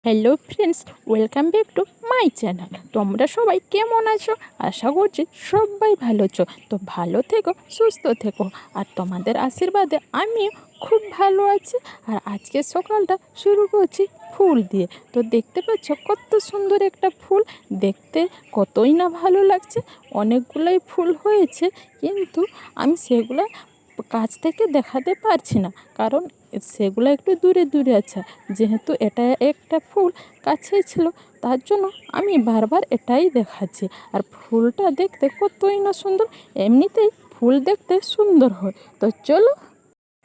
Hello friends, welcome back to my channel. তোমরা সবাই কেমন আছো? আশা করছি সবাই ভালো আছো। তো ভালো থেকো, সুস্থ থেকো, আর তোমাদের আশীর্বাদে আমিও খুব ভালো আছি। আর আজকে সকালটা শুরু করছি ফুল দিয়ে। তো দেখতে পাচ্ছ কত সুন্দর একটা ফুল, দেখতে কতই না ভালো লাগছে। অনেকগুলোই ফুল হয়েছে, কিন্তু আমি সেগুলো কাছ থেকে দেখাতে পারছি না, কারণ সেগুলো একটু দূরে দূরে আছে। যেহেতু এটা একটা ফুল কাছেই ছিল, তার জন্য আমি বারবার এটাই দেখাচ্ছি। আর ফুলটা দেখতে কতই না সুন্দর, এমনিতেই ফুল দেখতে সুন্দর হয়। তো চলো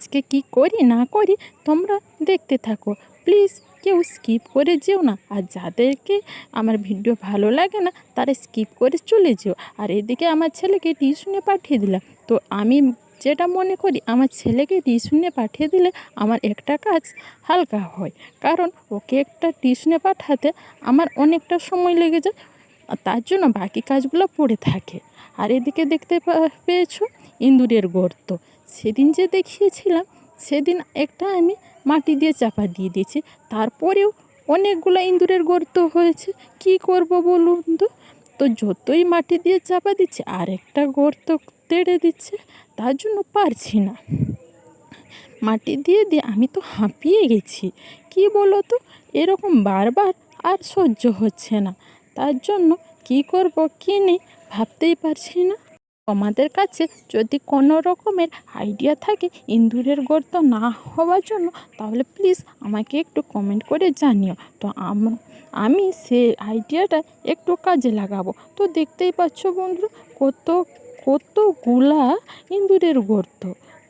আজকে কি করি না করি তোমরা দেখতে থাকো। প্লিজ কেউ স্কিপ করে যেও না, আর যাদেরকে আমার ভিডিও ভালো লাগে না তারা স্কিপ করে চলে যেও। আর এদিকে আমার ছেলেকে টিউশনে পাঠিয়ে দিলাম। তো আমি যেটা মনে করি, আমার ছেলেকে টিউশনে পাঠিয়ে দিলে আমার একটা কাজ হালকা হয়, কারণ ওকে একটা টিউশনে পাঠাতে আমার অনেকটা সময় লেগে যায়, আর তার জন্য বাকি কাজগুলো পড়ে থাকে। আর এদিকে দেখতে পেয়েছো ইঁদুরের গর্ত। সেদিন যে দেখিয়েছিলাম, সেদিন একটা আমি মাটি দিয়ে চাপা দিয়ে দিয়েছি, তারপরেও অনেকগুলো ইঁদুরের গর্ত হয়েছে। কি করব বলুন তো? তো যতই মাটি দিয়ে চাপা দিচ্ছে আর একটা গর্ত তেড়ে দিচ্ছে, তার জন্য পারছি না। মাটি দিয়ে দিয়ে আমি তো হাঁপিয়ে গেছি। কি বলো তো, এরকম বারবার আর সহ্য হচ্ছে না। তার জন্য কি করব কি নেই ভাবতেই পারছি না। তোমাদের কাছে যদি কোনো রকমের আইডিয়া থাকে ইঁদুরের গর্ত না হওয়ার জন্য, তাহলে প্লিজ আমাকে একটু কমেন্ট করে জানিও। তো আমি সে আইডিয়াটা একটু কাজে লাগাবো। তো দেখতেই পাচ্ছ বন্ধু, কত কতগুলা ইঁদুরের গর্ত।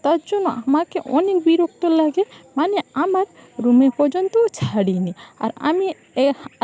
তার জন্য আমাকে অনেক বিরক্ত লাগে, মানে আমার রুমে পর্যন্তও ছাড়িনি। আর আমি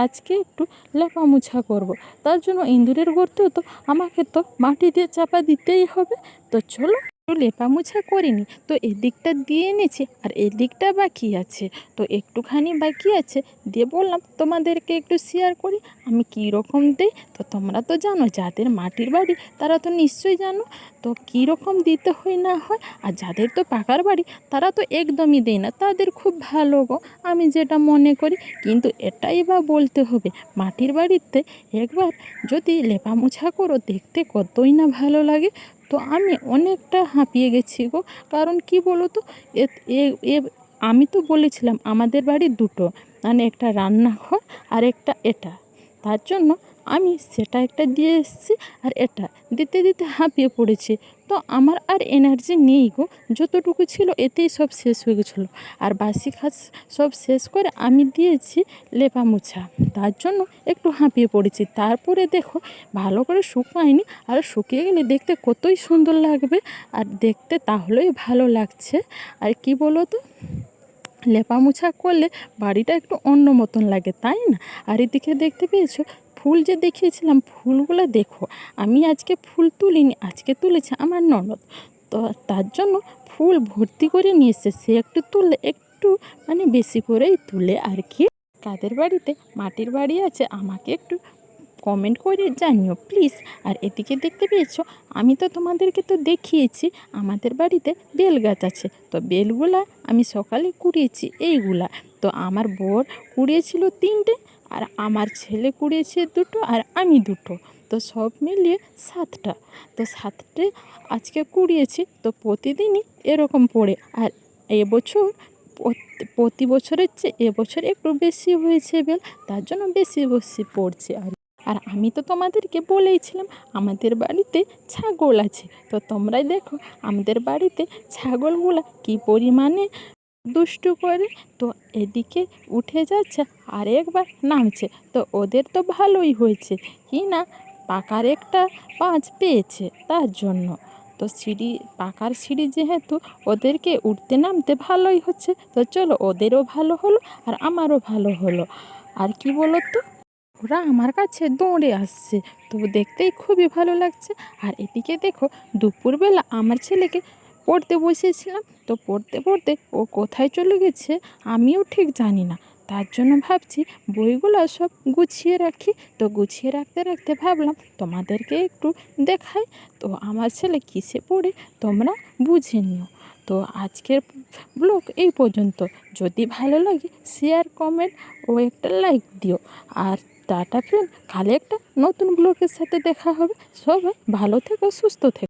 আজকে একটু লেপামোছা করব, তার জন্য ইঁদুরের গর্ত তো আমাকে তো মাটি দিয়ে চাপা দিতেই হবে। তো চলো একটু লেপামোছা করিনি, তো এদিকটা দিয়ে এনেছি আর এদিকটা বাকি আছে। তো একটুখানি বাকি আছে, দিয়ে বললাম তোমাদেরকে একটু শেয়ার করি আমি কী রকম দিই। তো তোমরা তো জানো, যাদের মাটির বাড়ি তারা তো নিশ্চয়ই জানো তো কীরকম দিতে হয় না হয়। আর যাদের তো পাকার বাড়ি তারা তো একদমই দেয় না, তাদের খুব ভালো গো, আমি যেটা মনে করি। কিন্তু এটাই বা বলতে হবে, মাটির বাড়িতে একবার যদি লেপামোছা করো দেখতে কতই না ভালো লাগে। তো আমি অনেকটা হাঁপিয়ে গেছি গো, কারণ কি বলো তো, এ এ- এ- আমি তো বলেছিলাম আমাদের বাড়ি দুটো, মানে একটা রান্নাঘর আর একটা এটা, তার জন্য আমি সেটা একটা দিয়ে এসেছি, আর এটা দিতে দিতে হাঁপিয়ে পড়েছি। তো আমার আর এনার্জি নেই গো, যতটুকু ছিল এতেই সব শেষ হয়ে গেছিলো। আর বাসি কাজ সব শেষ করে আমি দিয়েছি লেপা মোছা, তার জন্য একটু হাঁপিয়ে পড়েছি। তারপরে দেখো ভালো করে শুকায়নি, আর শুকিয়ে গেলে দেখতে কতই সুন্দর লাগবে, আর দেখতে তাহলেই ভালো লাগছে। আর কি বলো তো, লেপা মোছা করলে বাড়িটা একটু অন্য মতন লাগে, তাই না? আর এদিকে দেখতে পেয়েছো ফুল যে দেখিয়েছিলাম, ফুলগুলো দেখো। আমি আজকে ফুল তুলিনি, আজকে তুলেছে আমার ননদ। তো তার জন্য ফুল ভর্তি করে নিয়ে এসছে, সে একটু তুললে একটু মানে বেশি করেই তুলে আর কি। কাদের বাড়িতে মাটির বাড়ি আছে আমাকে একটু কমেন্ট করে জানিও প্লিজ। আর এদিকে দেখতে পেয়েছো, আমি তো তোমাদেরকে তো দেখিয়েছি আমাদের বাড়িতে বেল গাছ আছে। তো বেলগুলা আমি সকালে কুড়িয়েছি এইগুলা। তো আমার বর কুড়িয়েছিল 3টে, আর আমার ছেলে কুড়িয়েছে 2টো, আর আমি 2টো। তো সব মিলিয়ে 7টা। তো 7টে আজকে কুড়িয়েছি। তো প্রতিদিনই এরকম পড়ে। আর এবছর প্রতি বছরের চেয়ে এবছর একটু বেশি হয়েছে বেল, তার জন্য বেশি বেশি পড়ছে। আর আমি তো তোমাদেরকে বলেইছিলাম আমাদের বাড়িতে ছাগল আছে। তো তোমরাই দেখো আমাদের বাড়িতে ছাগলগুলা কি পরিমাণে দুষ্টু করে। তো এদিকে উঠে যাচ্ছে আর একবার নামছে। তো ওদের তো ভালোই হয়েছে কি না, পাকার একটা পাঁচ পেয়েছে, তার জন্য তো সিঁড়ি, পাকার সিঁড়ি যেহেতু, ওদেরকে উঠতে নামতে ভালোই হচ্ছে। তো চলো ওদেরও ভালো হলো আর আমারও ভালো হলো। আর কি বলো তো, ওরা আমার কাছে দৌড়ে আসছে, তো দেখতেই খুবই ভালো লাগছে। আর এদিকে দেখো দুপুরবেলা আমার ছেলেকে পড়তে বসেছিলাম, তো পড়তে পড়তে ও কোথায় চলে গেছে আমিও ঠিক জানি না। তার জন্য ভাবছি বইগুলো সব গুছিয়ে রাখি। তো গুছিয়ে রাখতে রাখতে ভাবলাম তোমাদেরকে একটু দেখাই। তো আমার ছেলে কিসে পড়ে তোমরা বুঝে নিও। তো আজকের ব্লগ এই পর্যন্ত। যদি ভালো লাগে শেয়ার কমেন্ট ও একটা লাইক দিও। আর টাটা ফ্রেন্ড, কালে একটা নতুন ব্লগের সাথে দেখা হবে। সবাই ভালো থেকো, সুস্থ থেকো।